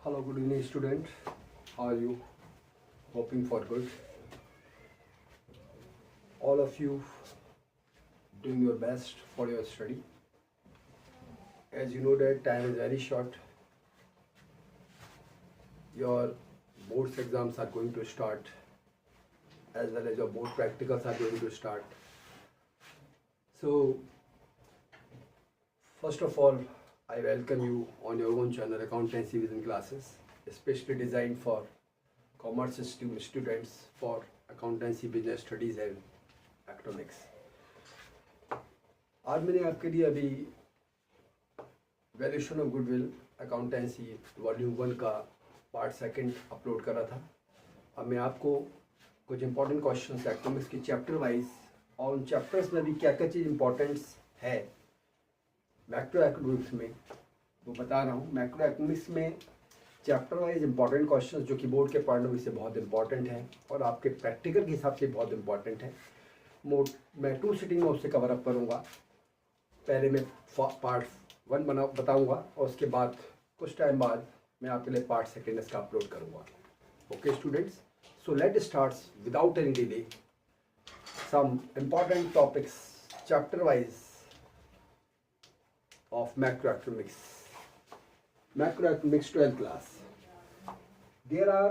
Hello, good evening, student. How are you? Hoping for good. All of you doing your best for your study. As you know that time is very short. Your boards exams are going to start, as well as your board practicals are going to start. So, first of all, I welcome you on your own channel, Accountancy Vision Classes, especially designed for commerce students for accountancy, business studies and economics. आज मैंने आपके लिए अभी valuation of goodwill accountancy volume 1 का part second upload करा था। अब मैं आपको कुछ इंपॉर्टेंट क्वेश्चंस इकोनॉमिक्स के चैप्टर वाइज और उन चैप्टर्स में भी क्या क्या चीज़ इंपॉर्टेंस है मैक्रो इकोनॉमिक्स में वो बता रहा हूँ। मैक्रो इकोनॉमिक्स में चैप्टर वाइज इंपॉर्टेंट क्वेश्चंस जो कि बोर्ड के पॉइंट ऑफ व्यू से बहुत इंपॉर्टेंट हैं और आपके प्रैक्टिकल के हिसाब से बहुत इंपॉर्टेंट है। मैं 2 सिटिंग में उससे कवर अप करूँगा। पहले मैं पार्ट 1 बताऊँगा और उसके बाद कुछ टाइम बाद मैं आपके लिए पार्ट सेकेंड इसका अपलोड करूँगा। Okay students, so let start without any delay some important topics chapter wise of macroeconomics 12th class. There are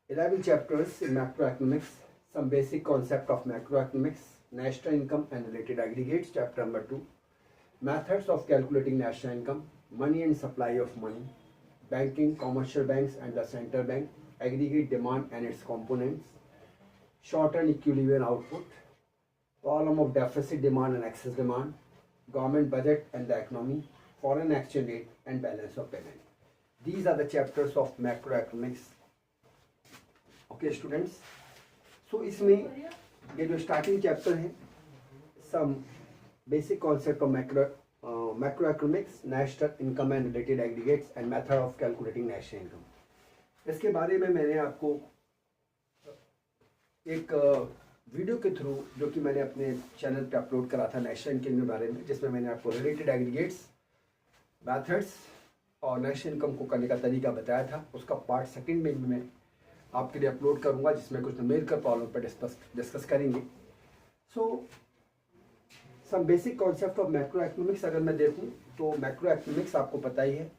11 chapters in macroeconomics. Some basic concept of macroeconomics, national income and related aggregates, chapter number 2. Methods of calculating national income, money and supply of money, banking, commercial banks and the central bank, aggregate demand and its components, short-term equilibrium output, problem of deficit demand and excess demand, government budget and the economy, foreign exchange rate and balance of payment. These are the chapters of macroeconomics. Okay students, so इसमें ये जो starting chapter है some basic concept of macroeconomics, national income and related aggregates and method of calculating national income. इसके बारे में मैंने आपको एक वीडियो के थ्रू जो कि मैंने अपने चैनल पे अपलोड करा था नेशनल इनकम के बारे में, जिसमें मैंने आपको रिलेटेड एग्रीगेट्स, मेथड्स और नेशनल इनकम को करने का तरीका बताया था। उसका पार्ट सेकंड में भी मैं आपके लिए अपलोड करूंगा, जिसमें कुछ न्यूमेरिकल प्रॉब्लम पर डिस्कस करेंगे। So some basic concept of macro economics अगर मैं देखूं तो मैक्रो इकोनॉमिक्स आपको पता ही है।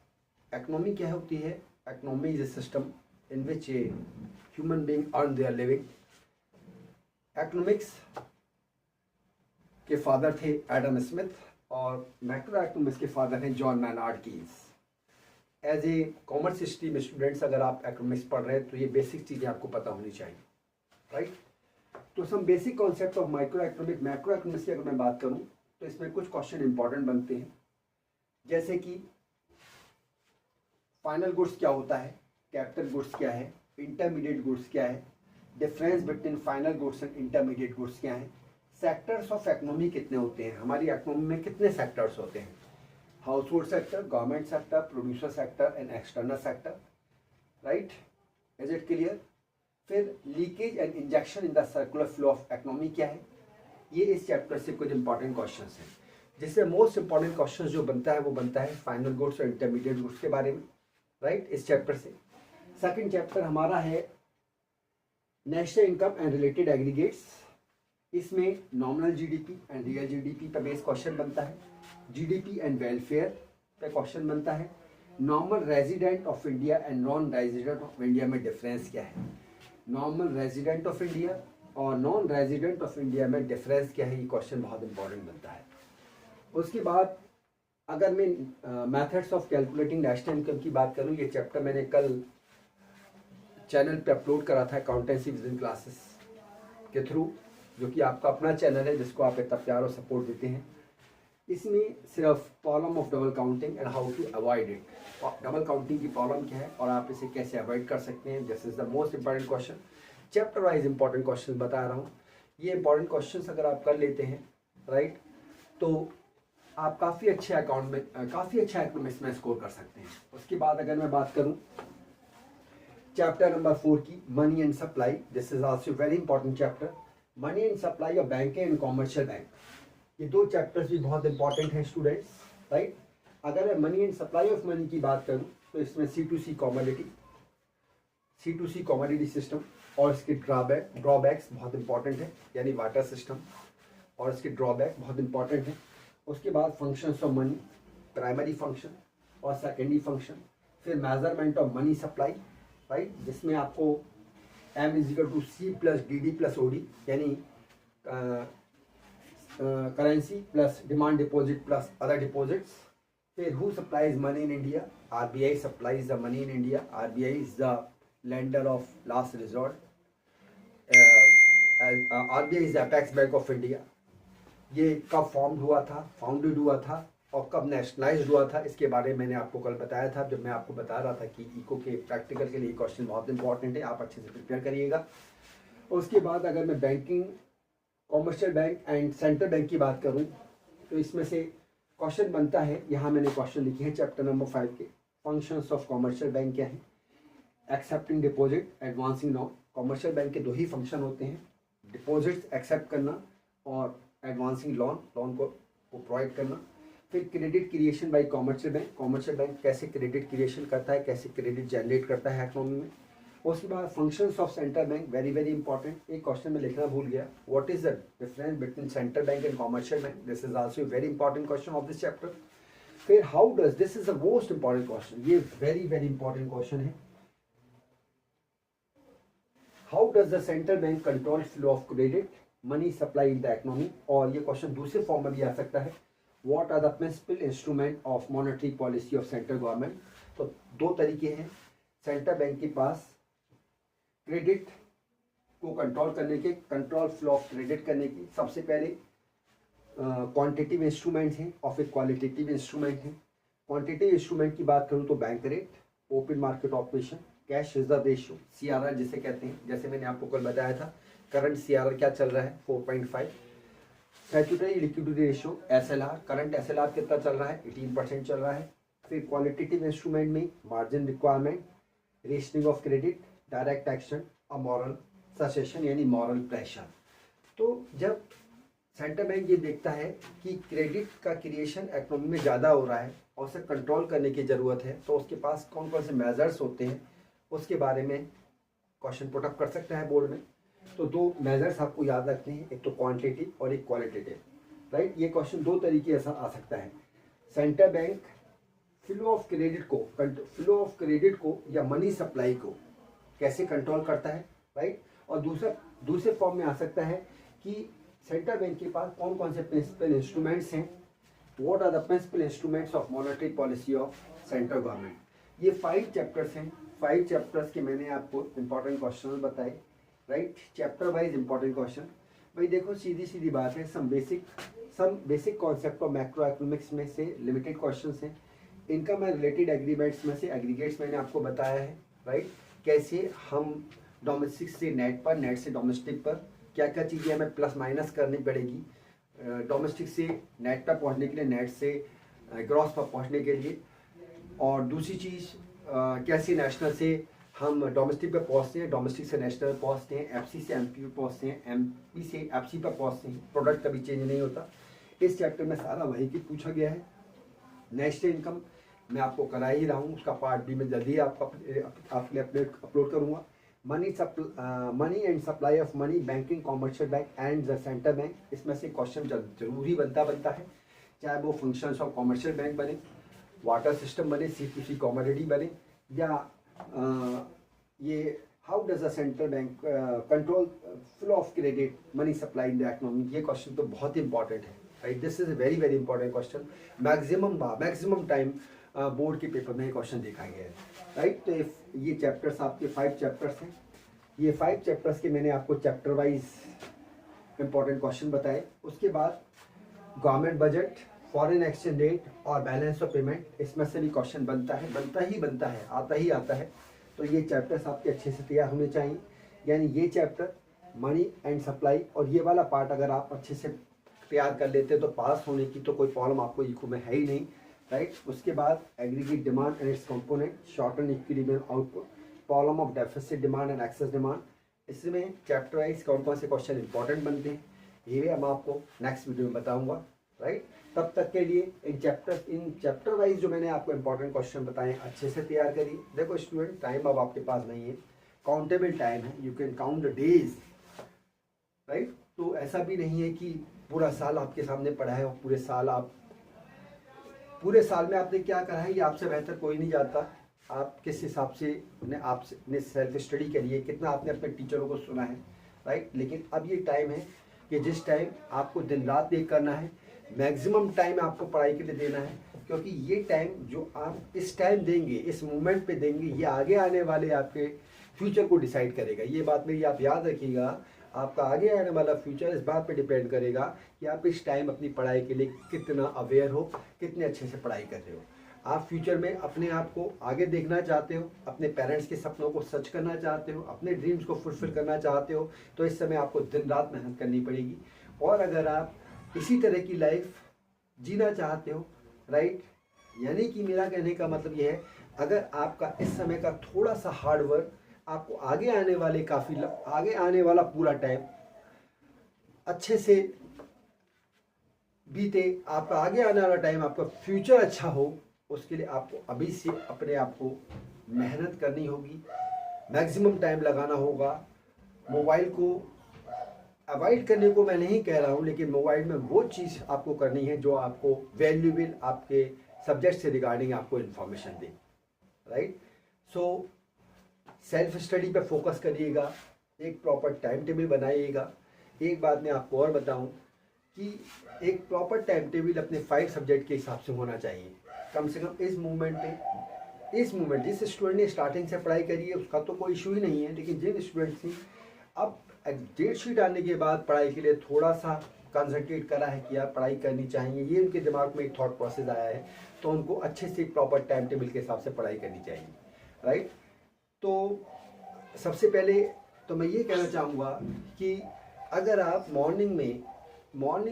इकोनॉमी क्या होती है? Economy is a system in which a human being earn their living. Economics के फादर थे एडम स्मिथ और मैक्रो इकोनॉमिक्स के फादर हैं John Maynard Keynes. As a commerce stream students अगर आप इकोनॉमिक्स पढ़ रहे हैं तो ये बेसिक चीज़ें आपको पता होनी चाहिए, राइट। तो some basic concept of macro economics की अगर मैं बात करूं तो इसमें कुछ क्वेश्चन इंपॉर्टेंट बनते हैं, जैसे कि फाइनल गुड्स क्या होता है, कैपिटल गुड्स क्या है, इंटरमीडिएट गुड्स क्या है, difference between final goods and intermediate goods क्या हैं, सेक्टर्स ऑफ इकोनॉमी कितने होते हैं, हमारी इकोनॉमी में कितने सेक्टर्स होते हैं, household sector, government sector, producer sector and external sector, right. Is it clear? फिर leakage and injection in the circular flow of economy क्या है। ये इस चैप्टर से कुछ इंपॉर्टेंट क्वेश्चन हैं, जिससे मोस्ट इंपॉर्टेंट क्वेश्चन जो बनता है वो बनता है फाइनल गुड्स और इंटरमीडिएट गुड्स के बारे में, राइट, इस चैप्टर से। सेकेंड चैप्टर हमारा है national income and related aggregates. इसमें nominal GDP and real GDP पर बेस क्वेश्चन बनता है, जीडीपी एंड वेलफेयर पे क्वेश्चन बनता है, normal resident of India and non resident of India में डिफरेंस क्या है, नॉर्मल रेजिडेंट ऑफ इंडिया और नॉन रेजिडेंट ऑफ इंडिया में डिफरेंस क्या है, ये क्वेश्चन बहुत इंपॉर्टेंट बनता है। उसके बाद अगर मैं methods of calculating national income की बात करूँ, ये चैप्टर मैंने कल चैनल पे अपलोड करा था अकाउंटेंसी विजन क्लासेस के थ्रू, जो कि आपका अपना चैनल है जिसको आप इतना प्यार और सपोर्ट देते हैं। इसमें सिर्फ problem of double counting and how to avoid it, double counting की प्रॉब्लम क्या है और आप इसे कैसे अवॉइड कर सकते हैं, this is the most important question. Chapter wise important question बता रहा हूँ। ये इंपॉर्टेंट क्वेश्चन अगर आप कर लेते हैं, राइट, तो आप काफ़ी अच्छे अकाउंट में काफ़ी अच्छा इकोनॉमिक्स में स्कोर कर सकते हैं। उसके बाद अगर मैं बात करूँ चैप्टर नंबर 4 की, money and supply, this is also very important chapter. Money and supply of banking and commercial bank, ये 2 चैप्टर्स भी बहुत इंपॉर्टेंट हैं स्टूडेंट्स, राइट। अगर मैं money and supply of money की बात करूं तो इसमें C2C कॉमोडिटी सिस्टम और इसके ड्रॉबैक्स बहुत इंपॉर्टेंट है, यानी वाटर सिस्टम और इसके ड्रॉबैक बहुत इंपॉर्टेंट है। उसके बाद functions of money, primary function और सेकेंडरी फंक्शन, फिर measurement of money supply, right, जिसमें आपको M=C+DD+OD, यानी currency plus demand deposit plus other deposits. फिर who supplies money in India, RBI supplies the money in India, RBI is the lender of last resort, RBI is the apex bank of India. ये कब founded हुआ था और कब nationalised हुआ था, इसके बारे में मैंने आपको कल बताया था, जब मैं आपको बता रहा था कि इको के प्रैक्टिकल के लिए क्वेश्चन बहुत इंपॉर्टेंट है, आप अच्छे से प्रिपेयर करिएगा। उसके बाद अगर मैं banking, commercial bank and central bank की बात करूं तो इसमें से क्वेश्चन बनता है, यहाँ मैंने क्वेश्चन लिखे हैं चैप्टर नंबर 5 के। फंक्शंस ऑफ कॉमर्शियल बैंक क्या है? Accepting deposit, advancing lawn. Commercial bank के 2 ही फंक्शन होते हैं, डिपॉजिट्स एक्सेप्ट करना और एडवांसिंग लॉन को प्रोवाइड करना। फिर credit creation bye commercial bank, commercial bank कैसे क्रेडिट क्रिएशन करता है, कैसे क्रेडिट जनरेट करता है इकोनॉमी में। उसके बाद functions of central bank, very very important, एक क्वेश्चन में लिखना भूल गया, what is the difference between central bank and commercial bank, this is also very important question of this chapter. फिर how does, this is the most important question, ये very very important question है, how does the central bank control flow of credit money supply in the economy. और ये question दूसरे form में भी आ सकता है, what are the principal instrument of monetary policy of central government. तो 2 तरीके हैं सेंट्रल बैंक के पास क्रेडिट को कंट्रोल करने के, कंट्रोल फ्लो ऑफ क्रेडिट करने की। सबसे पहले क्वांटिटिव इंस्ट्रूमेंट हैं और फिर क्वालिटेटिव इंस्ट्रूमेंट हैं। क्वांटिटिव इंस्ट्रूमेंट की बात करूं तो bank rate, open market operation, cash reserve ratio, CRR जिसे कहते हैं, जैसे मैंने आपको कल बताया था करंट CRR क्या चल रहा है 4.5। Statutory liquidity ratio SLR, current SLR कितना चल रहा है 18% चल रहा है। फिर क्वालिटेटिव इंस्ट्रूमेंट में margin requirement, rationing of credit, direct action और मॉरल ससेशन यानी मॉरल प्रेशर। तो जब सेंट्रल बैंक ये देखता है कि क्रेडिट का क्रिएशन इकोनॉमी में ज़्यादा हो रहा है और उसे कंट्रोल करने की ज़रूरत है, तो उसके पास कौन कौन से मेजर्स होते हैं उसके बारे में क्वेश्चन पुटअप कर सकता है बोर्ड में। तो 2 मेजर्स आपको याद रखने हैं, एक तो क्वांटिटिव और एक क्वालिटेटिव, राइट। ये क्वेश्चन 2 तरीके से आ सकता है। Central bank flow of credit को या मनी सप्लाई को कैसे कंट्रोल करता है, राइट। और दूसरे फॉर्म में आ सकता है कि सेंट्रल बैंक के पास कौन कौन से प्रिंसिपल इंस्ट्रूमेंट्स हैं, what are the principal instruments of monetary policy of central government. ये 5 चैप्टर्स हैं, 5 चैप्टर्स के मैंने आपको इंपॉर्टेंट क्वेश्चन बताए, right, chapter wise important question. भाई देखो सीधी बात है, some basic concept of macro economics में से लिमिटेड क्वेश्चंस हैं। इनका मैं रिलेटेड एग्रीमेंट्स में से एग्रीगेट्स मैंने आपको बताया है, राइट, कैसे हम डोमेस्टिक से नेट पर, नेट से डोमेस्टिक पर क्या क्या चीज़ें हमें प्लस माइनस करनी पड़ेगी, डोमेस्टिक से नेट पर पहुंचने के लिए, नेट से ग्रॉस पर पहुंचने के लिए। और दूसरी चीज़ कैसे नेशनल से हम डोमेस्टिक पर पहुंचते हैं, डोमेस्टिक से नेशनल पहुंचते हैं, FC से MP पर पहुंचते हैं, MP से FC पर पहुंचते हैं, प्रोडक्ट कभी चेंज नहीं होता। इस चैप्टर में सारा वही की पूछा गया है। नेशनल इनकम मैं आपको करा ही रहा हूँ, उसका पार्ट भी मैं जल्दी आपके लिए अपलोड करूँगा। Money and supply of money, banking, commercial bank and the central bank, इसमें से क्वेश्चन जरूरी बनता है, चाहे वो फंक्शंस ऑफ कॉमर्शियल बैंक बने, वाटर सिस्टम बने, C2C कॉमोडिटी बने, या ये how does the central bank control flow of credit money supply in the economy. ये क्वेश्चन तो बहुत ही इंपॉर्टेंट है, right, this is very very important question. Maximum time board के पेपर में क्वेश्चन देखा गया है, राइट। तो ये चैप्टर्स आपके 5 चैप्टर्स हैं। ये 5 चैप्टर्स के मैंने आपको चैप्टर वाइज इंपॉर्टेंट क्वेश्चन बताए। उसके बाद government budget, foreign exchange rate और बैलेंस ऑफ पेमेंट, इसमें से भी क्वेश्चन बनता है, आता है। तो ये चैप्टर्स आपके अच्छे से तैयार होने चाहिए, यानी ये चैप्टर मनी एंड सप्लाई और ये वाला पार्ट अगर आप अच्छे से तैयार कर लेते हैं तो पास होने की तो कोई प्रॉब्लम आपको इको में है ही नहीं, राइट। उसके बाद aggregate demand and it's component, short and equilibrium output, problem of deficit demand and excess demand. इसमें चैप्टर वाइज कौन कौन से क्वेश्चन इंपॉर्टेंट बनते हैं ये हम आपको नेक्स्ट वीडियो में बताऊंगा। राइट। तब तक के लिए इन चैप्टर वाइज जो मैंने आपको इंपॉर्टेंट क्वेश्चन बताए अच्छे से तैयार करिए। देखो स्टूडेंट, टाइम अब आपके पास नहीं है, काउंटेबल टाइम है, you can count the days, right. तो ऐसा भी नहीं है कि पूरा साल आपके सामने पड़ा है और पूरे साल में आपने क्या करा है ये आपसे बेहतर कोई नहीं जानता। आप किस हिसाब से आपने सेल्फ स्टडी करिए, कितना आपने अपने टीचरों को सुना है, राइट। लेकिन अब ये टाइम है कि जिस टाइम आपको दिन रात एक करना है, मैक्सिमम टाइम आपको पढ़ाई के लिए देना है, क्योंकि ये टाइम जो आप इस टाइम देंगे, इस मोमेंट पे देंगे, ये आगे आने वाले आपके फ्यूचर को डिसाइड करेगा। ये बात मेरी आप याद रखिएगा, आपका आगे आने वाला फ्यूचर इस बात पे डिपेंड करेगा कि आप इस टाइम अपनी पढ़ाई के लिए कितना अवेयर हो, कितने अच्छे से पढ़ाई कर रहे हो। आप फ्यूचर में अपने आप को आगे देखना चाहते हो, अपने पेरेंट्स के सपनों को सच करना चाहते हो, अपने ड्रीम्स को फुलफिल करना चाहते हो, तो इस समय आपको दिन रात मेहनत करनी पड़ेगी। और अगर आप इसी तरह की लाइफ जीना चाहते हो, राइट, यानी कि मेरा कहने का मतलब ये है, अगर आपका इस समय का थोड़ा सा हार्ड वर्क आपको आगे आने वाला पूरा टाइम अच्छे से बीते, आपका आगे आने वाला टाइम आपका फ्यूचर अच्छा हो, उसके लिए आपको अभी से अपने आप को मेहनत करनी होगी, मैक्सिमम टाइम लगाना होगा। मोबाइल को अवॉइड करने को मैं नहीं कह रहा हूँ, लेकिन मोबाइल में वो चीज़ आपको करनी है जो आपको वैल्यूएबल आपके सब्जेक्ट से रिगार्डिंग आपको इन्फॉर्मेशन दे, राइट। सो सेल्फ स्टडी पे फोकस करिएगा, एक प्रॉपर टाइम टेबल बनाइएगा। एक बात मैं आपको और बताऊं कि एक प्रॉपर टाइम टेबल अपने 5 सब्जेक्ट के हिसाब से होना चाहिए। कम से कम इस मूवमेंट जिस स्टूडेंट ने स्टार्टिंग से पढ़ाई करी है उसका तो कोई इशू ही नहीं है, लेकिन जिन स्टूडेंट्स ने अब डेट शीट आने के बाद पढ़ाई के लिए थोड़ा सा कंसंट्रेट करा है कि यार पढ़ाई करनी चाहिए, ये उनके दिमाग में एक थॉट प्रोसेस आया है, तो उनको अच्छे से प्रॉपर टाइम टेबल के हिसाब से पढ़ाई करनी चाहिए, राइट। तो सबसे पहले तो मैं ये कहना चाहूँगा कि अगर आप मॉर्निंग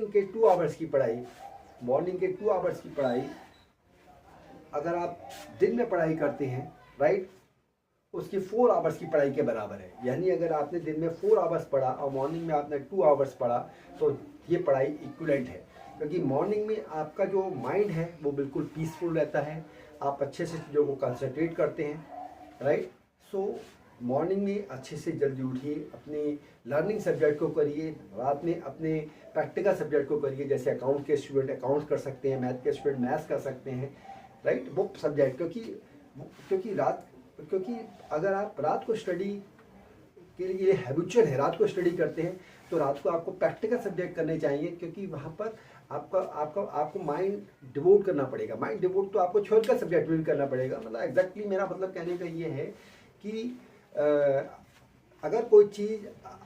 के 2 आवर्स की पढ़ाई अगर आप दिन में पढ़ाई करते हैं, राइट, उसकी 4 आवर्स की पढ़ाई के बराबर है। यानी अगर आपने दिन में 4 आवर्स पढ़ा और मॉर्निंग में आपने 2 आवर्स पढ़ा तो ये पढ़ाई इक्विवेलेंट है, क्योंकि मॉर्निंग में आपका जो माइंड है वो बिल्कुल पीसफुल रहता है, आप अच्छे से चीज़ों को कंसंट्रेट करते हैं, राइट। सो मॉर्निंग में अच्छे से जल्दी उठिए, अपने लर्निंग सब्जेक्ट को करिए, रात में अपने प्रैक्टिकल सब्जेक्ट को करिए। जैसे अकाउंट के स्टूडेंट अकाउंट्स कर सकते हैं, मैथ के स्टूडेंट मैथ्स कर सकते हैं, राइट, वो सब्जेक्ट, क्योंकि अगर आप रात को स्टडी के लिए हैबिचुअल है, रात को स्टडी करते हैं, तो रात को आपको प्रैक्टिकल सब्जेक्ट करने चाहिए, क्योंकि वहाँ पर आपको माइंड डिवोट करना पड़ेगा। माइंड डिवोट तो आपको थ्योरिकल सब्जेक्ट में भी करना पड़ेगा। मतलब एग्जैक्टली मेरा मतलब कहने का ये है कि अगर कोई चीज़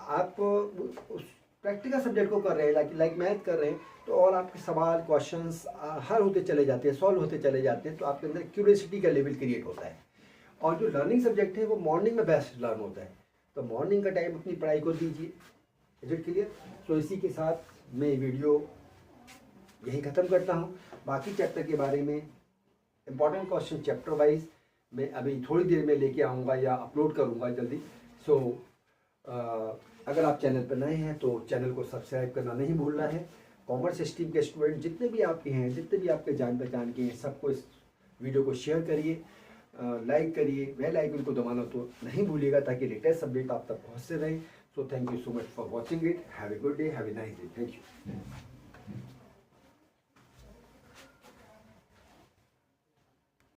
आप उस प्रैक्टिकल सब्जेक्ट को कर रहे हैं, लाइक मैथ कर रहे हैं, तो और आपके सवाल क्वेश्चंस हल होते चले जाते हैं, सॉल्व होते चले जाते हैं, तो आपके अंदर क्यूरियोसिटी का लेवल क्रिएट होता है। और जो लर्निंग सब्जेक्ट है वो मॉर्निंग में बेस्ट लर्न होता है, तो मॉर्निंग का टाइम अपनी पढ़ाई को दीजिए। Is it clear? तो इसी के साथ मैं वीडियो यही ख़त्म करता हूँ। बाकी चैप्टर के बारे में इंपॉर्टेंट क्वेश्चन चैप्टर वाइज मैं अभी थोड़ी देर में लेके आऊँगा या अपलोड करूँगा जल्दी। सो अगर आप चैनल पर नए हैं तो चैनल को सब्सक्राइब करना नहीं भूलना है। कॉमर्स स्ट्रीम के स्टूडेंट जितने भी आपके हैं, जितने भी आपके जान पहचान के हैं, सबको इस वीडियो को शेयर करिए, लाइक करिए, बेल आइकन को दबाना तो नहीं भूलिएगा, ताकि लेटेस्ट अपडेट आप तक पहुँचते रहें। So thank you so much for watching it. Have a good day, have a nice day. Thank you.